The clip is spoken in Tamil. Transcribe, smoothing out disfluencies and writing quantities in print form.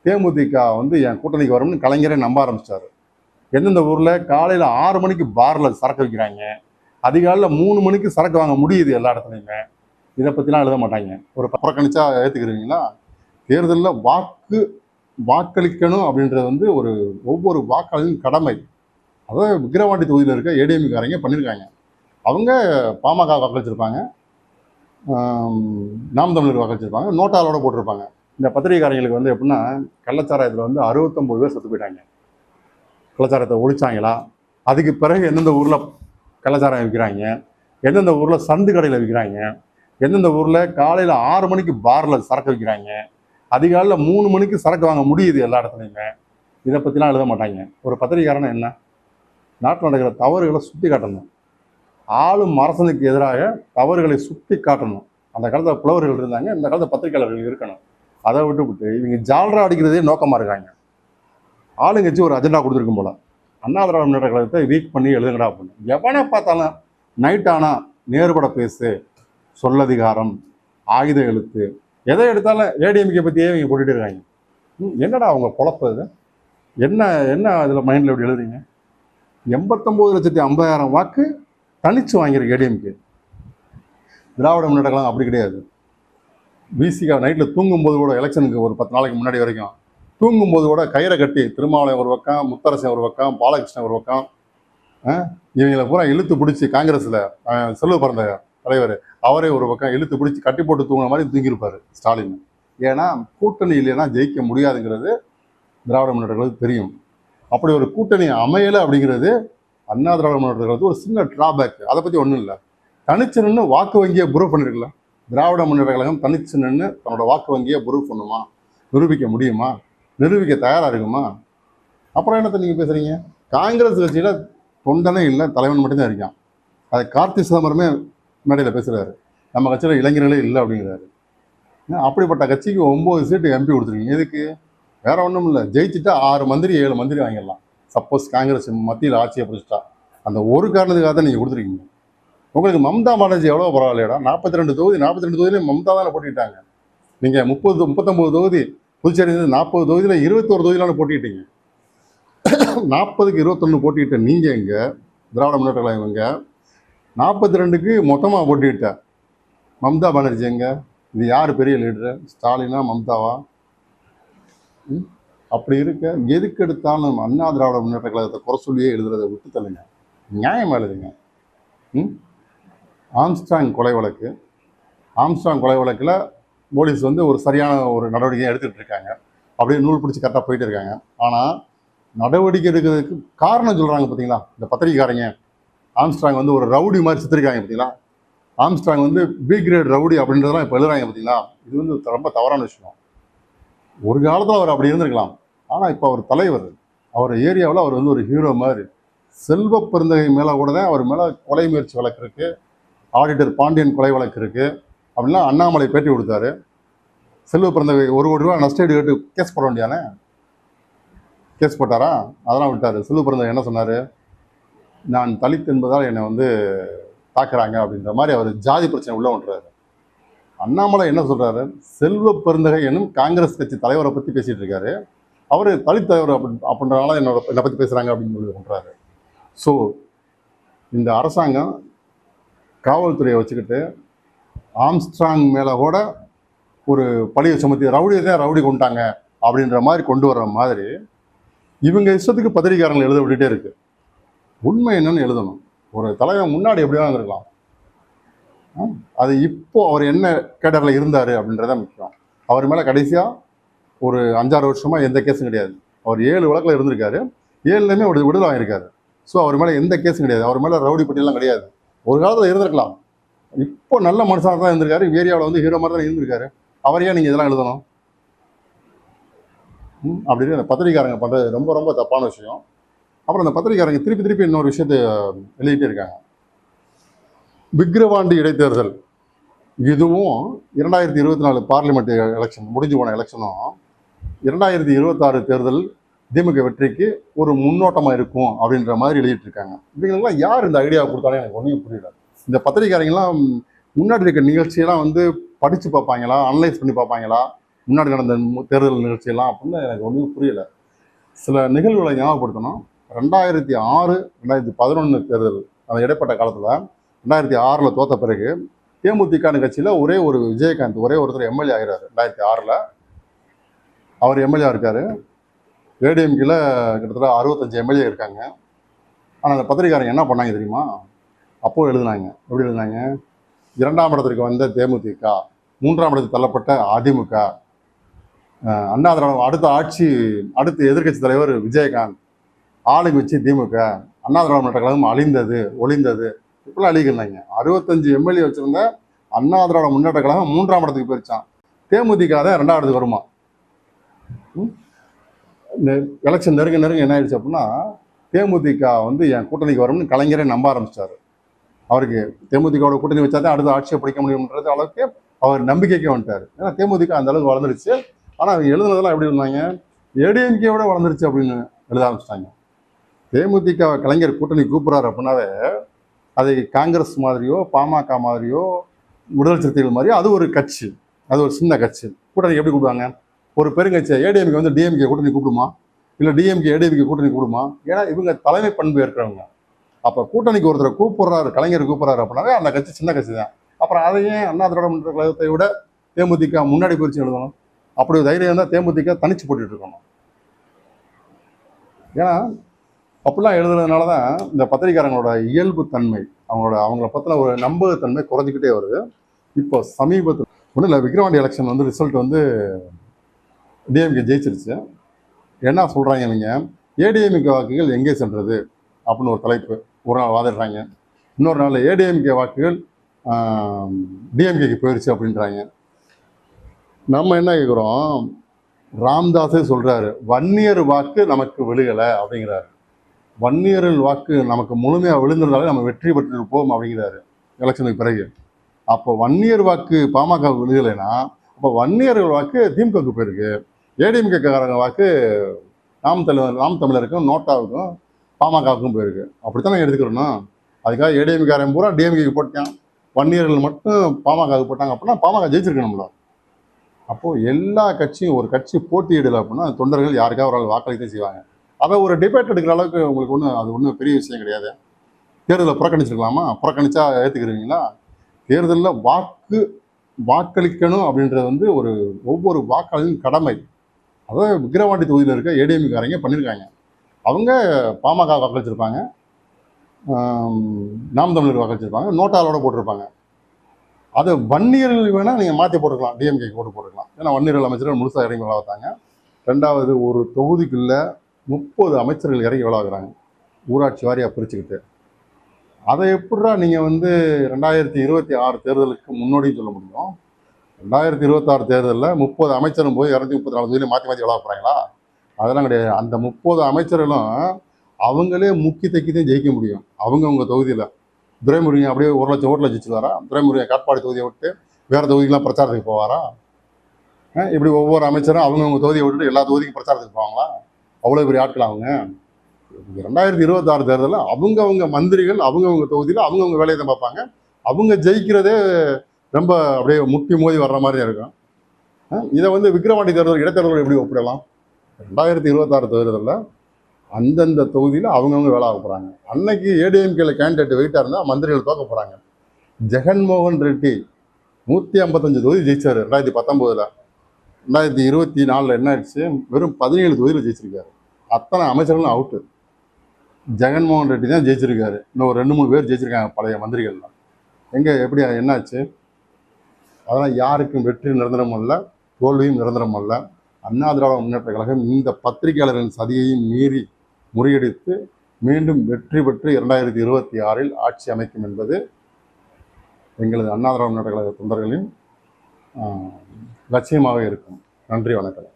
தேமுதிக வந்து என் கூட்டணிக்கு வரும்னு கலைஞரே நம்ப ஆரம்பிச்சிட்டாரு. எந்தெந்த ஊரில் காலையில் 6 மணிக்கு பாரில் சரக்கு வைக்கிறாங்க, அதிகாலையில் 3 மணிக்கு சரக்கு வாங்க முடியுது எல்லா இடத்துலையுமே. இதை பற்றிலாம் எழுத மாட்டாங்க. ஒரு புறக்கணிச்சா ஏற்றுக்கிறீங்களா? தேர்தலில் வாக்களிக்கணும் அப்படின்றது வந்து ஒவ்வொரு வாக்காளரின் கடமை. அதாவது விக்கிரவாண்டி தொகுதியில் இருக்க ஏடிஎம்காரங்க பண்ணியிருக்காங்க. அவங்க பாமக வாக்களிச்சிருப்பாங்க, நாம் தமிழர் வாக்களிச்சிருப்பாங்க, நோட்டாலோட போட்டிருப்பாங்க. இந்த பத்திரிகைக்காரங்களுக்கு வந்து எப்படின்னா, கள்ளச்சாராயத்தில் வந்து 69 பேர் செத்து போயிட்டாங்க. கள்ளச்சாராயத்தை ஒழிச்சாங்களா? அதுக்கு பிறகு எந்தெந்த ஊரில் கள்ளச்சாராயம் விற்கிறாங்க, எந்தெந்த ஊரில் சந்து கடையில் விற்கிறாங்க, எந்தெந்த ஊரில் காலையில் 6 மணிக்கு பாரில் சரக்கு வைக்கிறாங்க, அதிகாலையில் 3 மணிக்கு சரக்கு வாங்க முடியுது எல்லா இடத்துலையுமே. இதை பற்றிலாம் எழுத மாட்டாங்க. ஒரு பத்திரிகைக்காரனை என்ன, நாட்டில் நடக்கிற தவறுகளை சுட்டி காட்டணும். ஆளும் அரசனுக்கு எதிராக தவறுகளை சுட்டி காட்டணும். அந்த காலத்தில் புலவர்கள் இருந்தாங்க, இந்த காலத்தில் பத்திரிகையாளர்கள் இருக்கணும். அதை விட்டு இவங்க ஜால்ரா அடிக்கிறதே நோக்கமாக இருக்காங்க. ஆளுங்கட்சி ஒரு அஜெண்டா கொடுத்துருக்கும் போல, அண்ணா திராவிட முன்னேற்ற கழகத்தை வீக் பண்ணி எழுதுங்கடா அப்படின்னு. எவனை பார்த்தாலும் நைட் ஆனால் நேர்பட பேசு, சொல்லதிகாரம், ஆயுத எழுத்து, எதை எடுத்தாலும் ஏடிஎம்கே பற்றியே இவங்க போட்டுட்டு இருக்காங்க. என்னடா அவங்க பொழப்பு இது? என்ன அதில் மைண்டில் எப்படி எழுதுறீங்க? 89,50,000 வாக்கு தனிச்சு வாங்கியிருக்கு ஏடிஎம்கே. திராவிட முன்னேற்ற கழகம் அப்படி கிடையாது. பிசிகா நைட்டில் தூங்கும்போது கூட, எலெக்ஷனுக்கு ஒரு 10 நாளைக்கு முன்னாடி வரைக்கும் தூங்கும்போது கூட கயிறை கட்டி திருமாவளவன் ஒரு பக்கம், முத்தரசன் ஒரு பக்கம், பாலகிருஷ்ணன் ஒரு பக்கம், இவங்களை பூரா இழுத்து பிடிச்சி காங்கிரஸில் செல்வ பிறந்த தலைவர் அவரே ஒரு பக்கம் இழுத்து பிடிச்சி கட்டி போட்டு தூங்குற மாதிரி தூங்கியிருப்பார் ஸ்டாலின். ஏன்னா கூட்டணி இல்லைன்னா ஜெயிக்க முடியாதுங்கிறது திராவிட முன்னேற்ற கழகத்துக்கு தெரியும். அப்படி ஒரு கூட்டணி அமையலை அப்படிங்கிறது அண்ணா திராவிட முன்னேற்ற கழகத்துக்கு ஒரு சின்ன டிராபேக். அதை பற்றி ஒன்றும் இல்லை. தனிச்சு நின்று வாக்கு வங்கியை ப்ரூவ் பண்ணியிருக்கல. திராவிட முன்னேற்ற கழகம் தனிச்சு நின்று தன்னோட வாக்கு வங்கியை ப்ரூவ் பண்ணுமா? நிரூபிக்க முடியுமா? நிரூபிக்க தயாராக இருக்குமா? அப்புறம் என்னத்தை நீங்கள் பேசுகிறீங்க? காங்கிரஸ் கட்சியில் தொண்டனே இல்லை, தலைவன் மட்டும்தான் இருக்கான். அதை கார்த்தி சிதம்பரமே மேடையில் பேசுகிறாரு. நம்ம கட்சியில் இளைஞர்களே இல்லை அப்படிங்கிறாரு. அப்படிப்பட்ட கட்சிக்கு 9 சீட்டு எம்பி கொடுத்துருக்கீங்க. எதுக்கு? வேற ஒன்றும் இல்லை. ஜெயிச்சுட்டா 6 மந்திரி 7 மந்திரி வாங்கிடலாம். சப்போஸ் காங்கிரஸ் மத்தியில் ஆட்சியை பிடிச்சிட்டா. அந்த ஒரு காரணத்துக்காக தான் நீங்கள் கொடுத்துருக்கீங்க. உங்களுக்கு மம்தா பானர்ஜி எவ்வளோ பரவாயில்லையடா? 42 தொகுதியிலையும் மம்தா தானே போட்டிட்டாங்க. நீங்கள் 39 தொகுதி, புதுச்சேரி 40 தொகுதியில் 21 தொகுதியிலான போட்டிட்டீங்க. 40க்கு 21 போட்டிட்ட நீங்கள் எங்கே? திராவிட முன்னேற்ற கழகம் எங்கே? 42க்கு மொத்தமாக போட்டிட்ட மம்தா பானர்ஜி எங்கே? இது யார் பெரிய லீடரு? ஸ்டாலினா மம்தாவா? அப்படி இருக்க எதுக்கு எடுத்தாலும் அண்ணா திராவிட முன்னேற்ற கழகத்தை குறை சொல்லியே எழுதுறதை விட்டு தள்ளுங்க. நியாயமாக எழுதுங்க. ஆம்ஸ்ட்ராங் கொலை வழக்கில் போலீஸ் வந்து ஒரு சரியான ஒரு நடவடிக்கையை எடுத்துகிட்டு இருக்காங்க. அப்படியே நூல் பிடிச்சி கரெக்டாக போயிட்டு இருக்காங்க. ஆனால் நடவடிக்கை எடுக்கிறதுக்கு காரணம் சொல்கிறாங்க பார்த்தீங்களா இந்த பத்திரிகைக்காரங்க. ஆம்ஸ்ட்ராங் வந்து ஒரு ரவுடி மாதிரி சித்திரிக்காங்க பார்த்தீங்களா? ஆம்ஸ்ட்ராங் வந்து பி கிரேட் ரவுடி அப்படின்றதெல்லாம் இப்போ எழுதுறாங்க பார்த்தீங்களா? இது வந்து ரொம்ப தவறான விஷயம். ஒரு காலத்தில் அவர் அப்படி இருந்திருக்கலாம். ஆனால் இப்போ அவர் தலைவர், அவர் ஏரியாவில் அவர் வந்து ஒரு ஹீரோ மாதிரி. செல்வ பெருந்தகை மேலே கூட தான் அவர் மேலே கொலை முயற்சி வழக்கு இருக்குது, ஆடிட்டர் பாண்டியன் கொலை வழக்கு இருக்குது அப்படின்லாம் அண்ணாமலை பேட்டி கொடுத்தாரு. செல்வ பெருந்தகை 1 கோடி ரூபா நஷ்டஈடு கேட்டு கேஸ் போட வேண்டியானே? கேஸ் போட்டாரா? அதெல்லாம் விட்டார். செல்வ பெருந்தகை என்ன சொன்னார்? நான் தலித் என்பதால் என்னை வந்து தாக்குறாங்க அப்படின்ற மாதிரி அவர் ஜாதி பிரச்சனை உள்ள விட்டுறாரு. அண்ணாமலை என்ன சொல்கிறாரு? செல்வ பெருந்தகை என்னும் காங்கிரஸ் கட்சி தலைவரை பற்றி பேசிகிட்டு இருக்காரு. அவர் தலித் தலைவர் அப்படின்றனால என்னை பற்றி பேசுகிறாங்க அப்படின்னு சொல்கிறாரு. ஸோ இந்த அரசாங்கம் காவல்துறையை வச்சுக்கிட்டு ஆம்ஸ்ட்ராங் மேலே கூட ஒரு பழியை சுமத்தி ரவுடியை தான் ரவுடி கொண்டாங்க அப்படின்ற மாதிரி கொண்டு வர்ற மாதிரி இவங்க இஷ்டத்துக்கு பத்திரிகையாளர்கள் எழுத விட்டுட்டே இருக்கு. உண்மை என்னன்னு எழுதணும். ஒரு தலைவர் முன்னாடி எப்படியா இருந்திருக்கலாம், அது இப்போ அவர் என்ன கேடரில் இருந்தார் அப்படின்றத முக்கியம். அவர் மேலே கடைசியாக ஒரு 5-6 வருஷமாக எந்த கேஸும் கிடையாது. அவர் 7 வழக்கில் இருந்திருக்காரு, 7லையுமே ஒரு விடுதலை வாங்கியிருக்காரு. ஸோ அவர் மேலே எந்த கேஸும் கிடையாது. அவர் மேலே ரவுடி பட்டியலாம் கிடையாது. ஒரு காலத்தில் இருந்திருக்கலாம். இப்போ நல்ல மனுஷனாக தான் இருந்திருக்காரு. ஏரியாவில் வந்து ஹீரோ மாதிரி தான் இருந்திருக்காரு. அவரையே நீங்கள் இதெல்லாம் எழுதணும் அப்படின்னு அந்த பத்திரிக்காரங்க பண்ணுறது ரொம்ப ரொம்ப தப்பான விஷயம். அப்புறம் அந்த பத்திரிக்காரங்க திருப்பி இன்னொரு விஷயத்தை எழுதிட்டே இருக்காங்க. விக்கிரவாண்டி இடைத்தேர்தல் இதுவும் 2024 பார்லிமெண்ட் எலெக்ஷன் முடிஞ்சு போன எலெக்ஷனும் 2026 தேர்தல் திமுக வெற்றிக்கு ஒரு முன்னோட்டமாக இருக்கும் அப்படின்ற மாதிரி எழுதிட்டு இருக்காங்க. இவங்களுக்குலாம் யார் இந்த ஐடியா கொடுத்தாலும் எனக்கு ஒன்றும் புரியல. இந்த பத்திரிகையாளங்களாம் முன்னாடி இருக்க நிகழ்ச்சியெல்லாம் வந்து படித்து பார்ப்பாங்களா, அனலைஸ் பண்ணி பார்ப்பாங்களா, முன்னாடி நடந்த தேர்தல் நிகழ்ச்சியெல்லாம் அப்படின்னு எனக்கு ஒன்றும் புரியல. சில நிகழ்வுகளை ஞாபகப்படுத்தணும். 2006, 2011 தேர்தல் அந்த இடைப்பட்ட காலத்தில் 2006 தோத்த பிறகு தேமுதிக கட்சியில் ஒரே ஒரு விஜயகாந்த் ஒரே ஒருத்தர் எம்எல்ஏ ஆகிறாரு. 2006 அவர் எம்எல்ஏ இருக்காரு. ஏடிஎம்கேல கிட்டத்தட்ட 65 எம்எல்ஏ இருக்காங்க. ஆனால் அந்த பத்திரிகாரங்க என்ன பண்ணாங்க தெரியுமா? அப்போ எழுதுனாங்க. எப்படி எழுதுனாங்க? 2ஆம் இடத்திற்கு வந்த தேமுதிக, 3ஆம் இடத்துக்கு தள்ளப்பட்ட அதிமுக, அண்ணா திராவிட அடுத்த எதிர்கட்சி தலைவர் விஜயகாந்த், ஆளுங்கட்சி திமுக, அண்ணா திராவிட முன்னேற்ற கழகம் ஒளிந்தது இப்பெல்லாம் அழிக்கிறாங்க. 65 எம்எல்ஏ வச்சிருந்த அண்ணா திராவிட முன்னேற்ற கழகம் 3ஆம் இடத்துக்கு போயிருச்சான். தேமுதிக தான் 2ஆம் இடத்துக்கு வருமா? எலெக்ஷன் நெருங்க என்ன ஆயிடுச்சு அப்படின்னா, தேமுதிக என் கூட்டணிக்கு வரும்னு கலைஞரே நம்ப ஆரம்பிச்சிட்டாரு. அவருக்கு தேமுதிகவோட கூட்டணி வச்சா தான் அடுத்த ஆட்சியை பிடிக்க முடியும்ன்றது அளவுக்கு அவர் நம்பிக்கைக்கு வந்துட்டார். ஏன்னா தேமுதிக அந்த அளவுக்கு வளர்ந்துருச்சு. ஆனால் அவங்க எழுதுனதெல்லாம் எப்படி இருந்தாங்க? ஏடிஎம்கேவோட வளர்ந்துருச்சு அப்படின்னு எழுத ஆரம்பிச்சிட்டாங்க. தேமுதிக கலைஞர் கூட்டணி கூப்பிட்றாரு அப்படின்னாவே அதை காங்கிரஸ் மாதிரியோ பாமக மாதிரியோ விடுதலை சிறுத்தைகள் மாதிரியோ அது ஒரு கட்சி, அது ஒரு சின்ன கட்சி. கூட்டணி எப்படி கூப்பிடுவாங்க? ஒரு பெருங்கட்சி ஏடிஎம்கே டிஎம்கே கூட்டணி கூப்பிடுமா? இல்லை டிஎம்கே ஏடிஎம்கே கூட்டணி கூப்பிடுமா? ஏன்னா இவங்க தலைமை பண்பு இருக்கிறவங்க. அப்போ கூட்டணிக்கு ஒருத்தரை கூப்பிடுறாரு, கலைஞர் கூப்பிட்றாரு அப்படின்னாவே அந்த கட்சி சின்ன கட்சி தான். அப்புறம் அதையே அண்ணா திராவிட முன்னேற்ற கழகத்தை விட தேமுதிக முன்னாடி போயிடுச்சு எழுதணும். அப்படி ஒரு தைரியம் தான் தேமுதிக தனிச்சு போட்டுட்டு இருக்கணும். ஏன்னா அப்படிலாம் எழுதுறதுனால தான் இந்த பத்திரிகாரங்களோட இயல்பு தன்மை, அவங்கள பற்றின ஒரு நம்பகத்தன்மை குறைஞ்சிக்கிட்டே வருது. இப்போ சமீபத்தில் ஒன்றும் இல்லை, விக்கிரவாண்டி எலெக்ஷன் ரிசல்ட் டிஎம்கே ஜெயிச்சிருச்சு. என்ன சொல்கிறாங்க நீங்கள்? ஏடிஎம்கே வாக்குகள் எங்கே சென்றது அப்படின்னு ஒரு தலைப்பு ஒரு நாள் வாதிடுறாங்க. இன்னொரு நாள் ஏடிஎம்கே வாக்குகள் டிஎம்கேக்கு போயிடுச்சு அப்படின்றாங்க. நம்ம என்ன கேட்குறோம்? ராம்தாஸே சொல்கிறாரு, வன்னியர் வாக்கு நமக்கு விழுகலை அப்படிங்கிறாரு. வன்னியர்கள் வாக்கு நமக்கு முழுமையாக விழுந்ததாலே நம்ம வெற்றி பெற்றிருப்போம் அப்படிங்கிறாரு எலெக்ஷனுக்கு பிறகு. அப்போ வன்னியர் வாக்கு பாமக விழுகலைன்னா அப்போ வன்னியர்கள் வாக்கு திமுகவுக்கு போயிருக்கு. ஏடிஎம்கேக்காரங்க வாக்கு நாம் தமிழருக்கும் நோட்டாவுக்கும் பாமகவுக்கும் போயிருக்கு. அப்படித்தானே எடுத்துக்கிறோம். அதுக்காக ஏடிஎம்காரன் பூரா டிஎம்கேக்கு போட்டான், வன்னியர்கள் மட்டும் பாமகவுக்கு போட்டாங்க அப்படின்னா பாமக ஜெயிச்சிருக்கணும்ல. அப்போது எல்லா கட்சியும் ஒரு கட்சி போட்டியிடலை அப்படின்னா தொண்டர்கள் யாருக்காக ஒரு ஆள் வாக்களித்தே செய்வாங்க. அதை ஒரு டிபேட் எடுக்கிற அளவுக்கு உங்களுக்கு அது ஒன்றும் பெரிய விஷயம் கிடையாது. தேர்தலில் புறக்கணிச்சிருக்கலாமா? புறக்கணிச்சா ஏற்றுக்கிறீங்களா? தேர்தலில் வாக்களிக்கணும் அப்படின்றது ஒரு ஒவ்வொரு வாக்காளரின் கடமை. அதாவது விக்கிரவாண்டி தொகுதியில் இருக்க ஏடிஎம்காரங்க பண்ணியிருக்காங்க. அவங்க பாமக வாக்களிச்சிருப்பாங்க, நாம் தமிழர் வாக்களிச்சிருப்பாங்க, நோட்டாலோட போட்டிருப்பாங்க. அது வன்னியர்கள் வேணால் நீங்கள் மாற்றி போட்டுக்கலாம், டிஎம்கேக்கு போட்டுக்கலாம். ஏன்னா வன்னியர்கள் அமைச்சர்கள் முழுசாக இறங்கி விளாத்தாங்க. ரெண்டாவது, ஒரு தொகுதிக்குள்ள 30 அமைச்சர்கள் இறங்கி விளாகுறாங்க, ஊராட்சி வாரியாக பிரிச்சுக்கிட்டு. அதை எப்படா நீங்கள் 2026 தேர்தலுக்கு முன்னோடின்னு சொல்ல முடியும்? 2026 தேர்தலில் 30 அமைச்சரும் போய் 234 தொகுதியிலும் மாற்றி விளாக போகிறாங்களா? அதெல்லாம் கிடையாது. அந்த 30 அமைச்சர்களும் அவங்களே முக்கி தைக்கிதான் ஜெயிக்க முடியும் அவங்கவுங்க தொகுதியில். துரைமுருகன் அப்படியே 1 லட்சம் ஓட்டில் ஜெயிச்சுருவாரா? துரைமுருகன் காட்பாடி தொகுதியை விட்டு வேறு தொகுதிக்கெலாம் பிரச்சாரத்துக்கு போவாரா? இப்படி ஒவ்வொரு அமைச்சரும் அவங்கவுங்க தொகுதியை விட்டுட்டு எல்லா தொகுதிக்கும் பிரச்சாரத்துக்கு போவாங்களா? அவ்வளோ பெரிய ஆட்கள் அவங்க. 2026 தேர்தலில் அவங்கவுங்க மந்திரிகள் அவங்கவுங்க தொகுதியில் அவங்கவுங்க வேலையை தான் பார்ப்பாங்க. அவங்க ஜெயிக்கிறதே ரொம்ப அப்படியே முட்டி மோதி வர்ற மாதிரி இருக்கும். இதை விக்கிரவாண்டி தேர்தல் இடைத்தேர்தல் எப்படி ஒப்பிடலாம்? 2026 தேர்தலில் அந்தந்த தொகுதியில் அவங்கவுங்க வேலை ஆக போகிறாங்க. அன்னைக்கு ஏடிஎம்கேல கேண்டிடேட் வெயிட்டாக இருந்தால் மந்திரிகள் தோக்க போகிறாங்க. ஜெகன்மோகன் ரெட்டி 155 தொகுதி ஜெயிச்சார் 2019. 2024 என்ன ஆயிடுச்சு? வெறும் 17 தொகுதியில் ஜெயிச்சிருக்காரு. அத்தனை அமைச்சர்களும் அவுட்டு. ஜெகன்மோகன் ரெட்டி தான் ஜெயிச்சிருக்காரு. இன்னும் ஒரு 2-3 பேர் ஜெயிச்சிருக்காங்க பழைய மந்திரிகள்லாம். எப்படி என்னாச்சு? அதெல்லாம் யாருக்கும் வெற்றி நிரந்தரம் அல்ல, தோல்வியும் நிரந்தரம் அல்ல. அண்ணா திராவிட முன்னேற்ற கழகம் இந்த பத்திரிகையாளர்களின் சதியையும் மீறி முறியடித்து மீண்டும் வெற்றி பெற்று 2026 ஆட்சி அமைக்கும் என்பது எங்களது அண்ணா திராவிட முன்னேற்ற கழக தொண்டர்களின் லட்சியமாக இருக்கும். நன்றி, வணக்கம்.